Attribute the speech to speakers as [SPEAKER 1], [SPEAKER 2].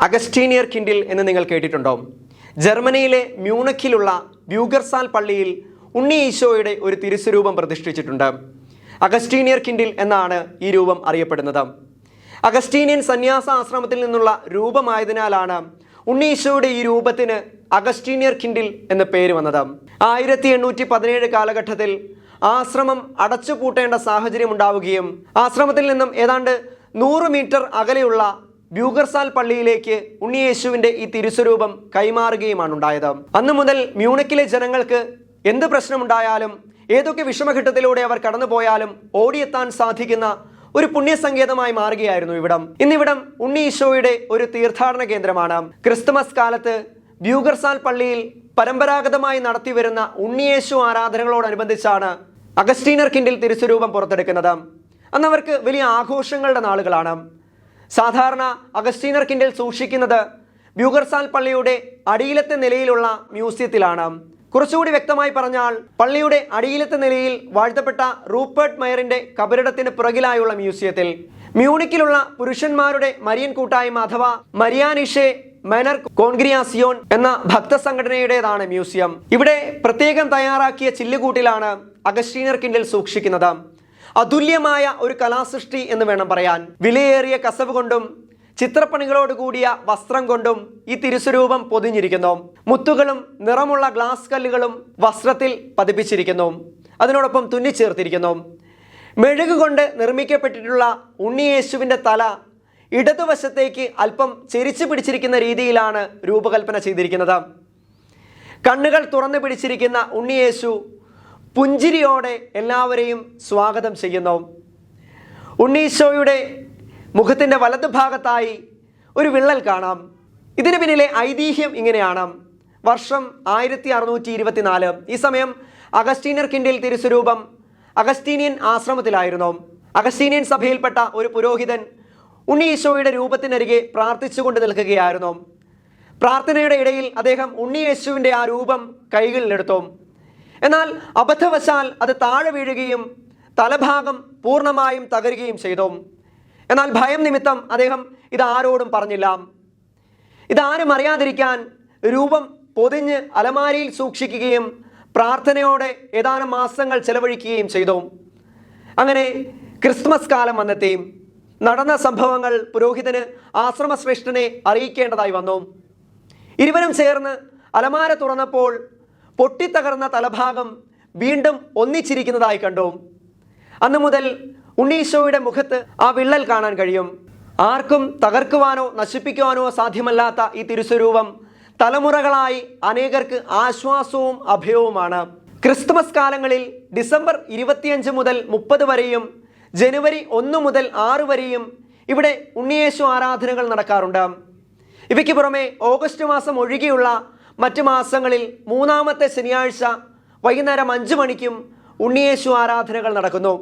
[SPEAKER 1] അഗസ്റ്റീനിയർ Kindle എന്ന് നിങ്ങൾ കേട്ടിട്ടുണ്ടോ? ജർമ്മനിയിലെ മ്യൂണിക്കിലുള്ള ബ്യൂഗർസാൽ പള്ളിയിൽ ഉണ്ണി ഈശോയുടെ ഒരു തിരുസ്വരൂപം പ്രതിഷ്ഠിച്ചിട്ടുണ്ട്. അഗസ്റ്റീനിയർ കിൻഡിൽ എന്നാണ് ഈ രൂപം അറിയപ്പെടുന്നത്. അഗസ്റ്റീനിയൻ സന്യാസ ആശ്രമത്തിൽ നിന്നുള്ള രൂപമായതിനാലാണ് ഉണ്ണി ഈശോയുടെ ഈ രൂപത്തിന് അഗസ്റ്റീനിയർ കിൻഡിൽ എന്ന പേര് വന്നത്. 1817 കാലഘട്ടത്തിൽ ആശ്രമം അടച്ചുപൂട്ടേണ്ട സാഹചര്യം ഉണ്ടാവുകയും ആശ്രമത്തിൽ നിന്നും ഏതാണ്ട് 100 മീറ്റർ അകലെയുള്ള ബ്യൂഗർസാൽ പള്ളിയിലേക്ക് ഉണ്ണിയേശുവിൻ്റെ ഈ തിരുസ്വരൂപം കൈമാറുകയുമാണ് ഉണ്ടായത്. അന്നു മുതൽ മ്യൂണിക്കിലെ ജനങ്ങൾക്ക് എന്ത് പ്രശ്നമുണ്ടായാലും ഏതൊക്കെ വിഷമഘട്ടത്തിലൂടെ അവർ കടന്നുപോയാലും ഓടിയെത്താൻ സാധിക്കുന്ന ഒരു പുണ്യസങ്കേതമായി മാറുകയായിരുന്നു ഇവിടം. ഇന്നിവിടം ഉണ്ണി ഈശോയുടെ ഒരു തീർത്ഥാടന കേന്ദ്രമാണ്. ക്രിസ്തുമസ് കാലത്ത് ബ്യൂഗർസാൽ പള്ളിയിൽ പരമ്പരാഗതമായി നടത്തിവരുന്ന ഉണ്ണിയേശു ആരാധനകളോടനുബന്ധിച്ചാണ് അഗസ്റ്റീനിയർ കിൻഡിൽ തിരുസ്വരൂപം പുറത്തെടുക്കുന്നത്. അന്ന് അവർക്ക് വലിയ ആഘോഷങ്ങളുടെ നാളുകളാണ്. സാധാരണ അഗസ്റ്റീനിയർ കിൻഡിൽ സൂക്ഷിക്കുന്നത് ബ്യൂഗർസാൽ പള്ളിയുടെ അടിയിലത്തെ നിലയിലുള്ള മ്യൂസിയത്തിലാണ്. കുറച്ചുകൂടി വ്യക്തമായി പറഞ്ഞാൽ പള്ളിയുടെ അടിയിലത്തെ നിലയിൽ വാഴ്ത്തപ്പെട്ട റൂപ്പർട്ട് മയറിന്റെ കബറിടത്തിന് പുറകിലായുള്ള മ്യൂസിയത്തിൽ. മ്യൂണിക്കിലുള്ള പുരുഷന്മാരുടെ മരിയൻ കൂട്ടായ്മ അഥവാ മരിയാനിഷെ മെനർ കോൺഗ്രിയാസിയോൺ എന്ന ഭക്തസംഘടനയുടേതാണ് മ്യൂസിയം. ഇവിടെ പ്രത്യേകം തയ്യാറാക്കിയ ചില്ലുകൂട്ടിലാണ് അഗസ്റ്റീനിയർ കിൻഡിൽ സൂക്ഷിക്കുന്നത്. അതുല്യമായ ഒരു കലാസൃഷ്ടി എന്ന് വേണം പറയാൻ. വിലയേറിയ കസവ് കൊണ്ടും ചിത്രപ്പണികളോട് കൂടിയ വസ്ത്രം കൊണ്ടും ഈ തിരുസ്വരൂപം പൊതിഞ്ഞിരിക്കുന്നു. മുത്തുകളും നിറമുള്ള ഗ്ലാസ് കല്ലുകളും വസ്ത്രത്തിൽ പതിപ്പിച്ചിരിക്കുന്നു. അതിനോടൊപ്പം തുന്നിച്ചേർത്തിരിക്കുന്നു. മെഴുകുകൊണ്ട് നിർമ്മിക്കപ്പെട്ടിട്ടുള്ള ഉണ്ണിയേശുവിൻ്റെ തല ഇടതുവശത്തേക്ക് അല്പം ചെരിച്ചു പിടിച്ചിരിക്കുന്ന രീതിയിലാണ് രൂപകൽപ്പന ചെയ്തിരിക്കുന്നത്. കണ്ണുകൾ തുറന്നു പിടിച്ചിരിക്കുന്ന ഉണ്ണിയേശു പുഞ്ചിരിയോടെ എല്ലാവരെയും സ്വാഗതം ചെയ്യുന്നു. ഉണ്ണീശോയുടെ മുഖത്തിൻ്റെ വലതുഭാഗത്തായി ഒരു വിള്ളൽ കാണാം. ഇതിന് പിന്നിലെ ഐതിഹ്യം ഇങ്ങനെയാണ്. വർഷം 1624. ഈ സമയം അഗസ്റ്റീനിയർ കിൻഡിൽ തിരുസ്വരൂപം അഗസ്റ്റീനിയൻ ആശ്രമത്തിലായിരുന്നു. അഗസ്റ്റീനിയൻ സഭയിൽപ്പെട്ട ഒരു പുരോഹിതൻ ഉണ്ണി ഈശോയുടെ രൂപത്തിനരികെ പ്രാർത്ഥിച്ചുകൊണ്ട് നിൽക്കുകയായിരുന്നു. പ്രാർത്ഥനയുടെ ഇടയിൽ അദ്ദേഹം ഉണ്ണിയേശുവിൻ്റെ ആ രൂപം കൈകളിലെടുത്തു. എന്നാൽ അബദ്ധവശാൽ അത് താഴെ വീഴുകയും തലഭാഗം പൂർണ്ണമായും തകരുകയും ചെയ്തു. എന്നാൽ ഭയം നിമിത്തം അദ്ദേഹം ഇത് ആരോടും പറഞ്ഞില്ല. ഇതാരും അറിയാതിരിക്കാൻ രൂപം പൊതിഞ്ഞ് അലമാരയിൽ സൂക്ഷിക്കുകയും പ്രാർത്ഥനയോടെ ഏതാനും മാസങ്ങൾ ചെലവഴിക്കുകയും ചെയ്തു. അങ്ങനെ ക്രിസ്മസ് കാലം വന്നെത്തി. നടന്ന സംഭവങ്ങൾ പുരോഹിതന് ആശ്രമശ്രേഷ്ഠനെ അറിയിക്കേണ്ടതായി വന്നു. ഇരുവരും ചേർന്ന് അലമാര തുറന്നപ്പോൾ പൊട്ടിത്തകർന്ന തലഭാഗം വീണ്ടും ഒന്നിച്ചിരിക്കുന്നതായി കണ്ടു. അന്നു മുതൽ ഉണ്ണീശോയുടെ മുഖത്ത് ആ വിള്ളൽ കാണാൻ കഴിയും. ആർക്കും തകർക്കുവാനോ നശിപ്പിക്കുവാനോ സാധ്യമല്ലാത്ത ഈ തിരുസ്വരൂപം തലമുറകളായി അനേകർക്ക് ആശ്വാസവും അഭയവുമാണ്. ക്രിസ്തുമസ് കാലങ്ങളിൽ ഡിസംബർ 25 മുതൽ 30 വരെയും ജനുവരി 1 മുതൽ 6 വരെയും ഇവിടെ ഉണ്ണിയേശു ആരാധനകൾ നടക്കാറുണ്ട്. ഇവയ്ക്ക് പുറമെ ഓഗസ്റ്റ് മാസം ഒഴികെയുള്ള മറ്റ് മാസങ്ങളിൽ 3-ാമത്തെ ശനിയാഴ്ച വൈകുന്നേരം 5 മണിക്കും ഉണ്ണിയേശു ആരാധനകൾ നടക്കുന്നു.